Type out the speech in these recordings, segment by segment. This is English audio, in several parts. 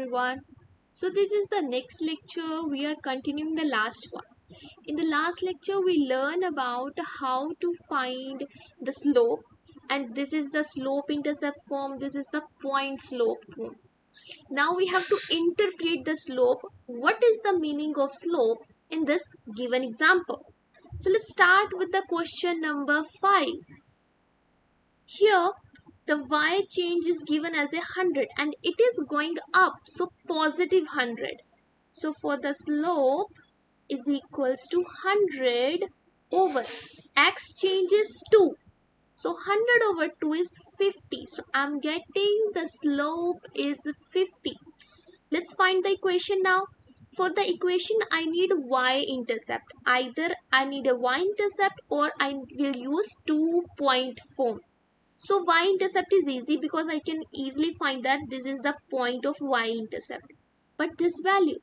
everyone. So this is the next lecture. We are continuing the last one. In the last lecture we learn about how to find the slope, and this is the slope intercept form, this is the point slope form. Now we have to interpret the slope. What is the meaning of slope in this given example? So let's start with the question number 5. Here the y change is given as 100 and it is going up, so positive 100. So for the slope is equals to 100 over x change is 2. So 100 over 2 is 50. So I'm getting the slope is 50. Let's find the equation now. For the equation I need y-intercept. Either I need a y-intercept or I will use 2-point form. So y-intercept is easy because I can easily find that this is the point of y-intercept. But this value,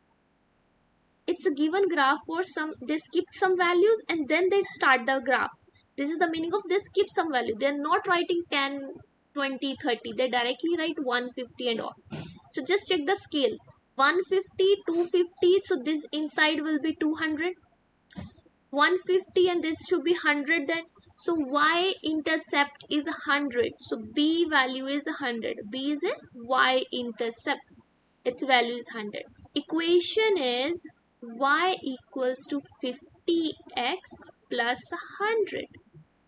it's a given graph for some, they skip some values and then they start the graph. This is the meaning of they skip some value. They're not writing 10, 20, 30. They directly write 150 and all. So just check the scale. 150, 250. So this inside will be 200. 150 and this should be 100 then. So y-intercept is 100. So b value is 100. B is a y-intercept. Its value is 100. Equation is y equals to 50x plus 100.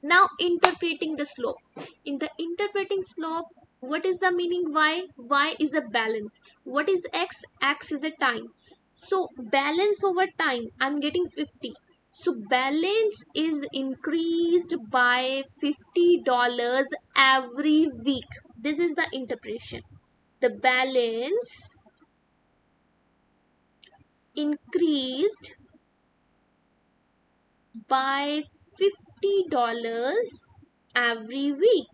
Now interpreting the slope. In the interpreting slope, what is the meaning y? Y is a balance. What is x? X is a time. So balance over time, I'm getting 50. So balance is increased by $50 every week. This is the interpretation. The balance increased by $50 every week.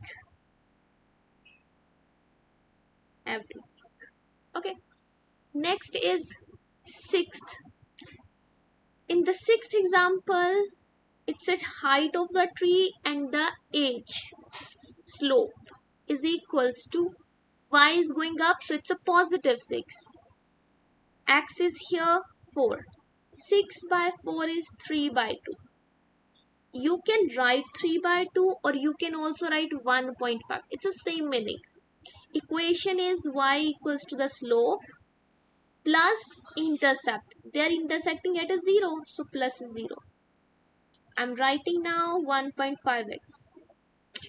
Okay. Next is sixth. In the sixth example, it's at height of the tree and the age. Slope is equals to y is going up, so it's a positive 6. X is here 4. 6 by 4 is 3 by 2. You can write 3 by 2 or you can also write 1.5. It's the same meaning. Equation is y equals to the slope plus intercept. They are intersecting at a 0, so plus 0. I'm writing now 1.5x.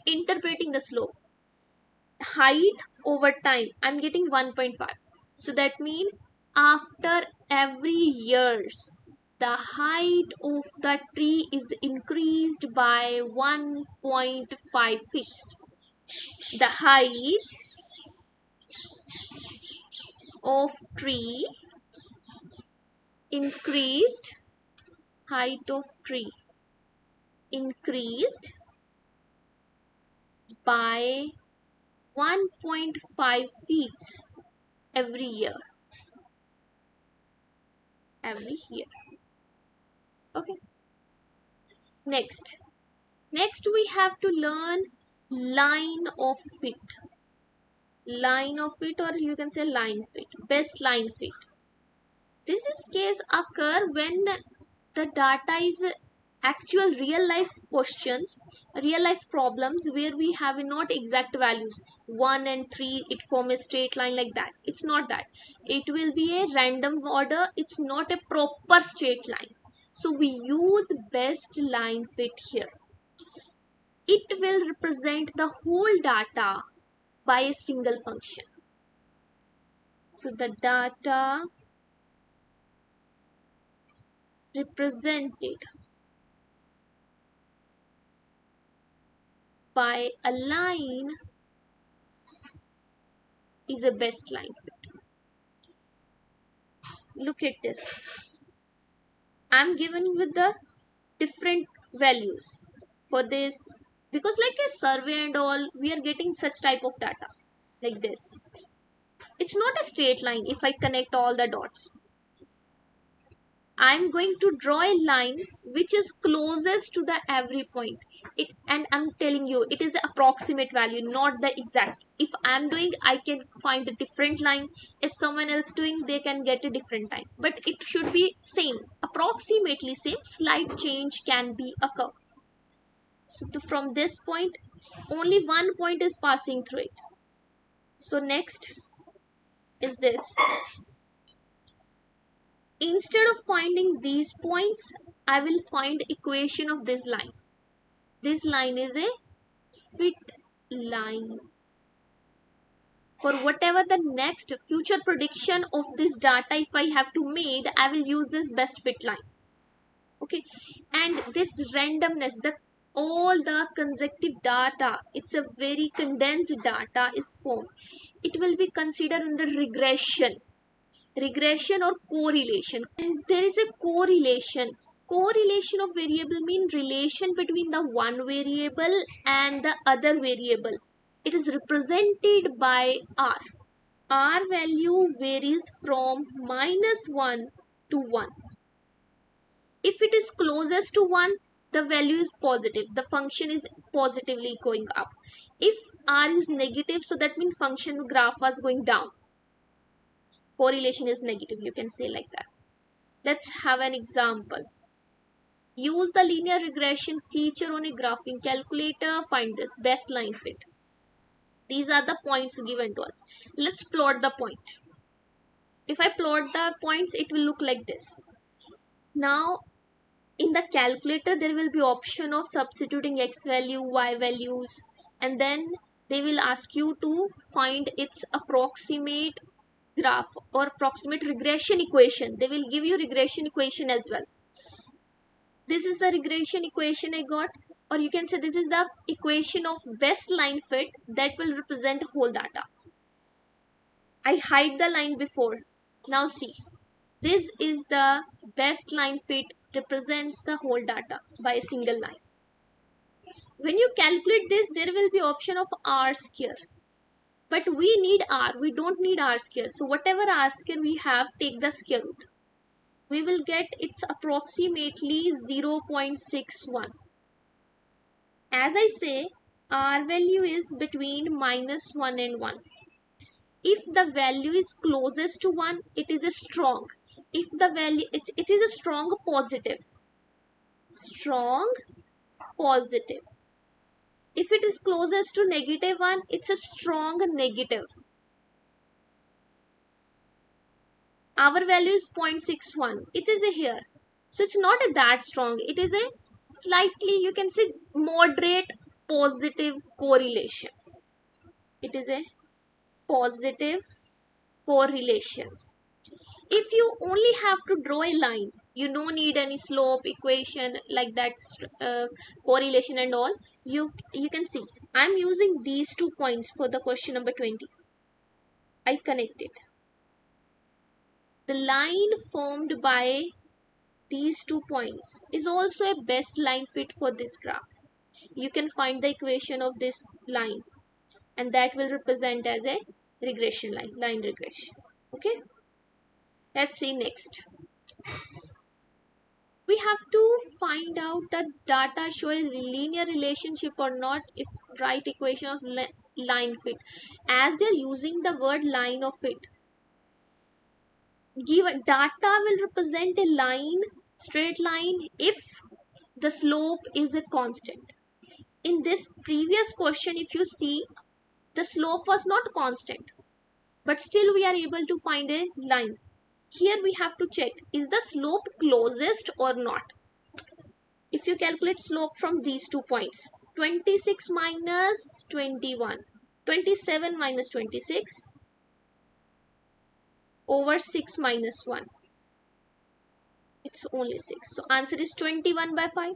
Interpreting the slope. Height over time, I'm getting 1.5. So that means after every years, the height of the tree is increased by 1.5 feet. The height of tree increased, height of tree increased by 1.5 feet every year. Okay. Next we have to learn line of fit. Line of fit, or you can say line fit. Best line fit. This is case occur when the data is actual real life questions, real life problems where we have not exact values 1 and 3, it form a straight line like that. It's not that. It will be a random order. It's not a proper straight line. So we use best line fit here. It will represent the whole data by a single function. So the data represented by a line is a best line fit. Look at this. I'm given with the different values for this, because like a survey and all, we are getting such type of data like this. It's not a straight line if I connect all the dots. I'm going to draw a line which is closest to the every point. And I'm telling you, it is an approximate value, not the exact. If I'm doing, I can find a different line. If someone else doing, they can get a different time. But it should be same, approximately same. Slight change can be occur. So from this point, only one point is passing through it. So next is this. Instead of finding these points, I will find equation of this line. This line is a fit line. For whatever the next future prediction of this data, if I have to make, I will use this best fit line. Okay, and this randomness, the all the consecutive data, it's a very condensed data is formed. It will be considered under regression or correlation, and there is a correlation of variable mean relation between the one variable and the other variable. It is represented by r value varies from -1 to 1. If it is closest to 1, the value is positive, the function is positively going up. If r is negative, so that means function graph was going down, correlation is negative, you can say like that. Let's have an example. Use the linear regression feature on a graphing calculator. Find this best line fit. These are the points given to us. Let's plot the point. If I plot the points, it will look like this. Now, in the calculator, there will be option of substituting x value, y values, and then they will ask you to find its approximate graph or approximate regression equation. They will give you regression equation as well. This is the regression equation I got, or you can say this is the equation of best line fit that will represent whole data. I hide the line before. Now see, this is the best line fit represents the whole data by a single line. When you calculate this, there will be option of r square, but we need r, we don't need r square. So whatever r square we have, take the square root. We will get it's approximately 0.61. As I say, r value is between -1 and 1. If the value is closest to 1, it is a strong. If the value, it is a strong positive. Strong positive. If it is closest to -1, it's a strong negative. Our value is 0.61. It is a here. So it's not a that strong. It is a slightly, you can say, moderate positive correlation. It is a positive correlation. If you only have to draw a line, you don't need any slope equation like that, correlation and all. You can see I'm using these 2 points for the question number 20. I connected. The line formed by these 2 points is also a best line fit for this graph. You can find the equation of this line, and that will represent as a regression line regression. Okay, let's see next. We have to find out that data show a linear relationship or not. If write equation of line fit, as they're using the word line of fit, given data will represent a line, straight line, if the slope is a constant. In this previous question, if you see, the slope was not constant, but still we are able to find a line. Here we have to check, is the slope closest or not? If you calculate slope from these 2 points, 26 minus 21, 27 minus 26 over 6 minus 1, it's only 6. So answer is 21 by 5.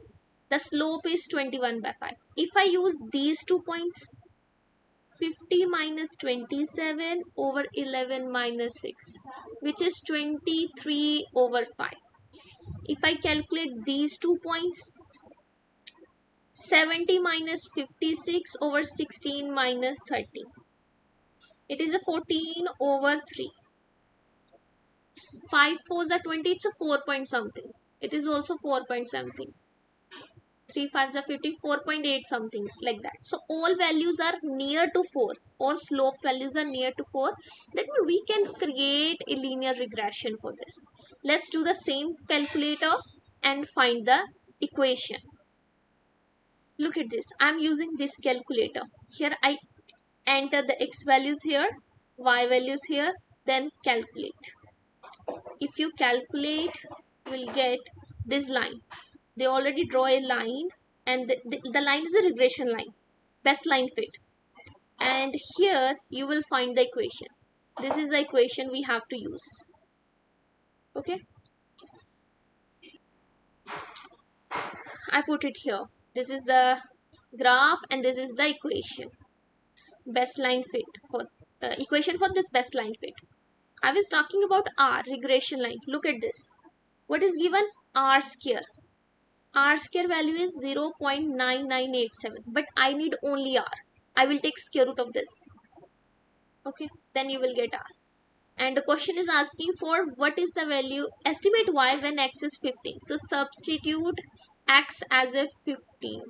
The slope is 21 by 5. If I use these 2 points, 50 minus 27 over 11 minus 6, which is 23 over 5. If I calculate these 2 points, 70 minus 56 over 16 minus 30, it is a 14 over 3. 5 fours are 20, it's a 4 point something. It is also 4 point something. 3 5s are 50, 4.8 something like that. So all values are near to 4, or slope values are near to 4. That means we can create a linear regression for this. Let's do the same calculator and find the equation. Look at this. I'm using this calculator. Here I enter the x values here, y values here, then calculate. If you calculate, you will get this line. They already draw a line, and the line is a regression line, best line fit. And here you will find the equation. This is the equation we have to use. Okay, I put it here. This is the graph and this is the equation. Best line fit for equation for this best line fit. I was talking about r, regression line. Look at this. What is given? R square. R square value is 0.9987, but I need only r. I will take square root of this. Okay, then you will get r. And the question is asking for what is the value, estimate y when x is 15. So substitute x as a 15.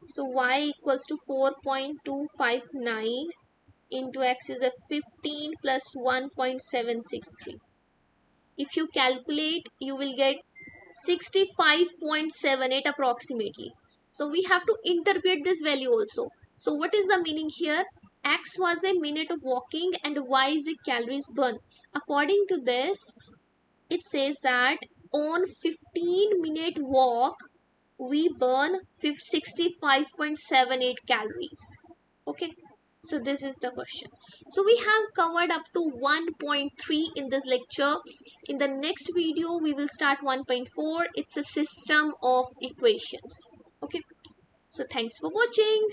So y equals to 4.259 into x is a 15 plus 1.763. If you calculate, you will get 65.78 approximately. So we have to interpret this value also. So what is the meaning here? X was a minute of walking and y is a calories burn. According to this, it says that on 15-minute walk, we burn 65.78 calories. Okay. So this is the question. So we have covered up to 1.3 in this lecture. In the next video, we will start 1.4. It's a system of equations. Okay. So thanks for watching.